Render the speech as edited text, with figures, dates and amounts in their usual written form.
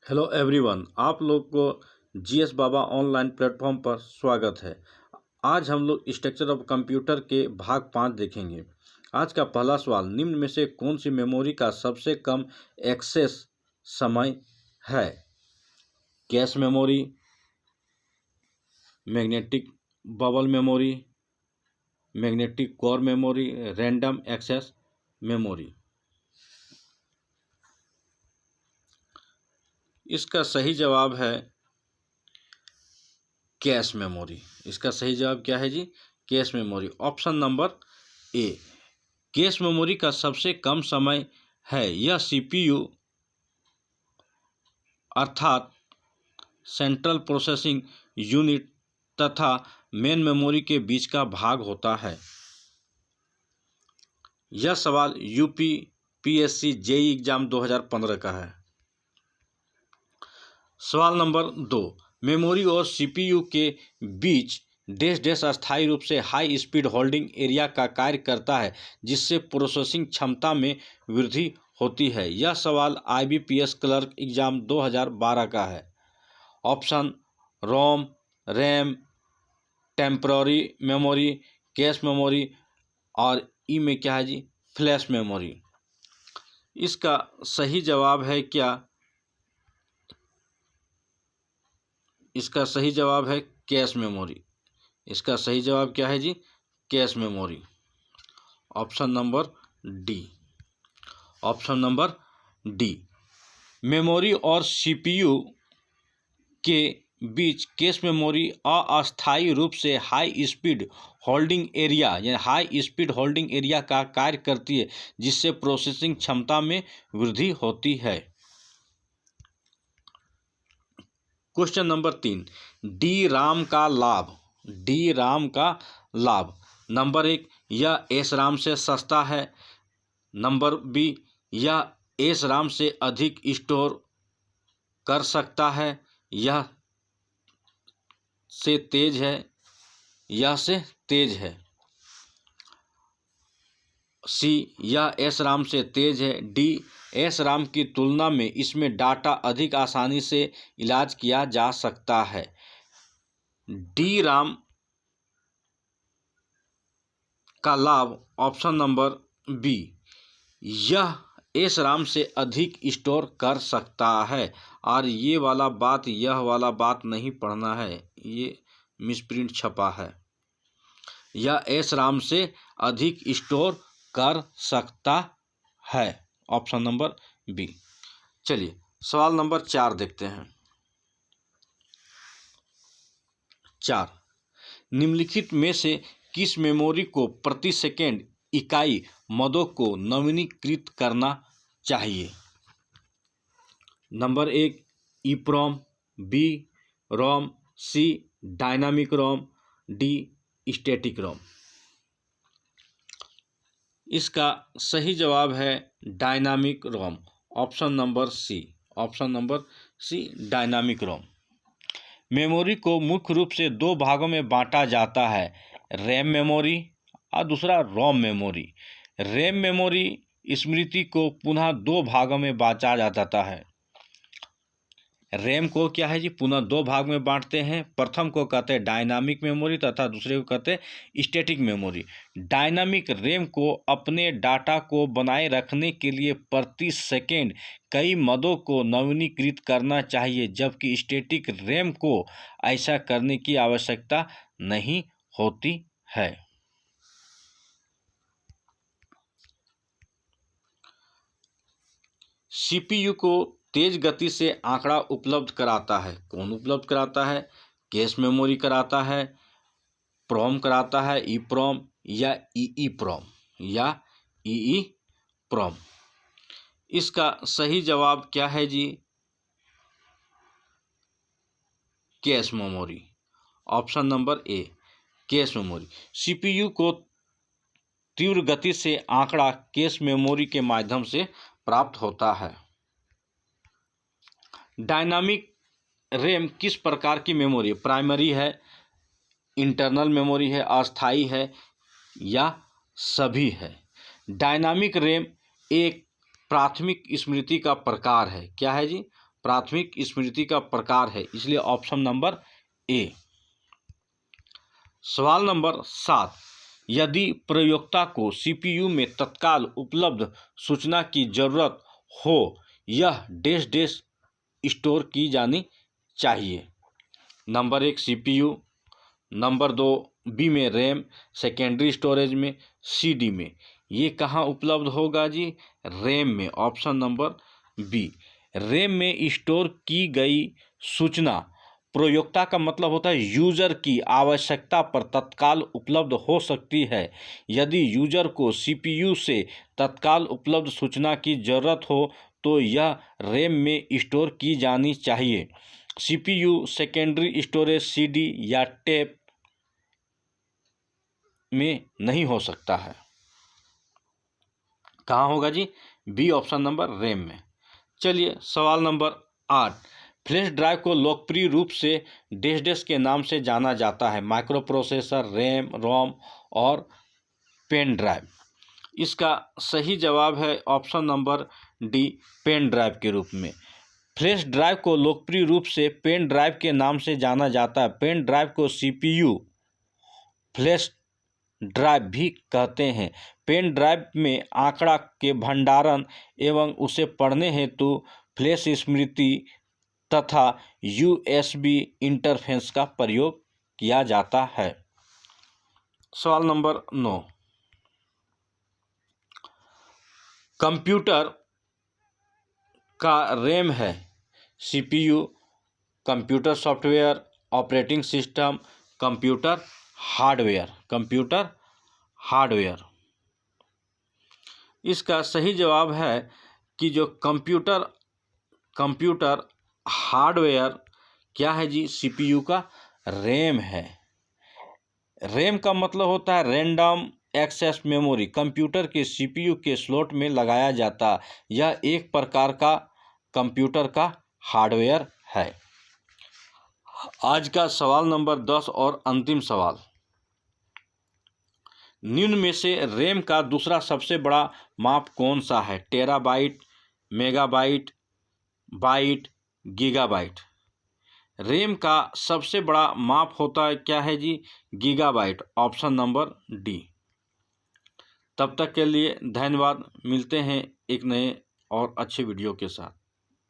Hello everyone, आप लोग को जीएस बाबा ऑनलाइन प्लेटफॉर्म पर स्वागत है। आज हम लोग स्ट्रक्चर ऑफ कंप्यूटर के भाग 5 देखेंगे। आज का पहला सवाल, निम्न में से कौन सी मेमोरी का सबसे कम एक्सेस समय है? Cache memory, magnetic bubble memory, magnetic core memory, random access memory. इसका सही जवाब है कैश मेमोरी। इसका सही जवाब क्या है जी? Cache memory, option number A. Cache memory का सबसे कम समय है। यह सीपीयू अर्थात सेंट्रल प्रोसेसिंग यूनिट तथा मेन मेमोरी के बीच का भाग होता है। यह सवाल यूपी पीएससी जेई एग्जाम 2015 का है। सवाल नंबर 2, मेमोरी और सीपीयू के बीच डैश डैश अस्थायी रूप से हाई स्पीड होल्डिंग एरिया का कार्य करता है, जिससे प्रोसेसिंग क्षमता में वृद्धि होती है। यह सवाल आईबीपीएस क्लर्क एग्जाम 2012 का है। Option ROM, RAM, temporary memory, cache memory और ई में क्या है जी? Flash memory. इसका सही जवाब है क्या? इसका सही जवाब है कैश मेमोरी। इसका सही जवाब क्या है जी? Cache memory, option number D. Option number D. Memory और सीपीयू के बीच कैश मेमोरी अस्थायी रूप से हाई स्पीड होल्डिंग एरिया यानी हाई स्पीड होल्डिंग एरिया का कार्य करती है, जिससे प्रोसेसिंग क्षमता में वृद्धि होती है। क्वेश्चन नंबर 3, डी राम का लाभ। डी राम का लाभ। नंबर 1, यह एस राम से सस्ता है। नंबर बी, यह एस राम से अधिक स्टोर कर सकता है। यह से तेज है। यह से तेज है। सी, यह एस राम से तेज है। डी, एस राम की तुलना में इसमें डाटा अधिक आसानी से इलाज किया जा सकता है। डी राम का लाभ, ऑप्शन नंबर बी, यह एस राम से अधिक स्टोर कर सकता है। और ये वाला बात, यह वाला बात नहीं पढ़ना है, ये मिसप्रिंट छपा है। यह एस राम से अधिक स्टोर कर सकता है, ऑप्शन नंबर बी। चलिए सवाल नंबर 4 देखते हैं। 4, निम्नलिखित में से किस मेमोरी को प्रति सेकेंड इकाई मदों को नवीनीकृत करना चाहिए? Number 1, EPROM, B ROM, C dynamic ROM, D static ROM. इसका सही जवाब है dynamic ROM, option number C. Option number C, dynamic ROM. Memory को मुख्य रूप से 2 भागों में बांटा जाता है, रैम मेमोरी और दूसरा रोम मेमोरी। रैम मेमोरी स्मृति को पुनः 2 भागों में बांटा जाता है। रैम को क्या है जी? पुनः 2 भाग में बांटते हैं। प्रथम को कहते हैं डायनामिक मेमोरी तथा दूसरे को कहते हैं स्टैटिक मेमोरी। डायनामिक रैम को अपने डाटा को बनाए रखने के लिए प्रति सेकेंड कई मदों को नवीनीकृत करना चाहिए, जबकि स्टैटिक रैम को ऐसा करने की आवश्यकता नहीं होती है। सीपीयू को तेज गति से आंकड़ा उपलब्ध कराता है। कौन उपलब्ध कराता है? कैश मेमोरी कराता है, प्रोम कराता है, ईप्रोम या ईईप्रोम या ईईप्रोम। इसका सही जवाब क्या है जी? Cache memory, option number A, cache memory. CPU को तीव्र गति से आंकड़ा कैश मेमोरी के माध्यम से प्राप्त होता है। डायनामिक रैम किस प्रकार की मेमोरी है? प्राइमरी है, इंटरनल मेमोरी है, अस्थाई है या सभी है? डायनामिक रैम एक प्राथमिक स्मृति का प्रकार है। क्या है जी? प्राथमिक स्मृति का प्रकार है, इसलिए ऑप्शन नंबर ए। सवाल नंबर 7, यदि प्रयोक्ता को सीपीयू में तत्काल उपलब्ध सूचना की जरूरत हो, यह डैश डैश स्टोर की जानी चाहिए। नंबर 1 सीपीयू, नंबर 2 बी में रैम, सेकेंडरी स्टोरेज में, सीडी में। ये कहाँ उपलब्ध होगा जी? रैम में, ऑप्शन नंबर बी। रैम में स्टोर की गई सूचना प्रयोक्ता का मतलब होता है यूजर की आवश्यकता पर तत्काल उपलब्ध हो सकती है। यदि यूजर को सीपीयू से तत्काल उपलब्ध सूचना की जरूरत हो तो यह रैम में स्टोर की जानी चाहिए। सीपीयू सेकेंडरी स्टोरेज, सीडी या टेप में नहीं हो सकता है। कहाँ होगा जी? बी ऑप्शन नंबर रैम में। चलिए सवाल नंबर 8, फ्लैश ड्राइव को लोकप्रिय रूप से डैश डैश के नाम से जाना जाता है। माइक्रो प्रोसेसर, रैम, रोम और पेन ड्राइव। इसका सही जवाब है option number D, pen drive के रूप में। फ्लैश ड्राइव को लोकप्रिय रूप से पेन ड्राइव के नाम से जाना जाता है। पेन ड्राइव को सीपीयू फ्लैश ड्राइव भी कहते हैं। पेन ड्राइव में आंकड़ा के भंडारण एवं उसे पढ़ने हेतु फ्लैश स्मृति तथा यूएसबी इंटरफेस का प्रयोग किया जाता है। सवाल नंबर 9, कंप्यूटर का रैम है CPU, computer software, operating system, computer hardware. Computer hardware. इसका सही जवाब है कि जो कंप्यूटर हार्डवेयर क्या है जी? सीपीयू का रैम है। रैम का मतलब होता है रैंडम एक्सेस मेमोरी। कंप्यूटर के सीपीयू के स्लॉट में लगाया जाता, यह एक प्रकार का कंप्यूटर का हार्डवेयर है। आज का सवाल नंबर 10 और अंतिम सवाल, निम्न में से रैम का दूसरा सबसे बड़ा माप कौन सा है? Terabyte, megabyte, byte, gigabyte. RAM का सबसे बड़ा माप होता है क्या है जी? Gigabyte, option number D. तब तक के लिए धन्यवाद। मिलते हैं एक नए और अच्छे वीडियो के साथ।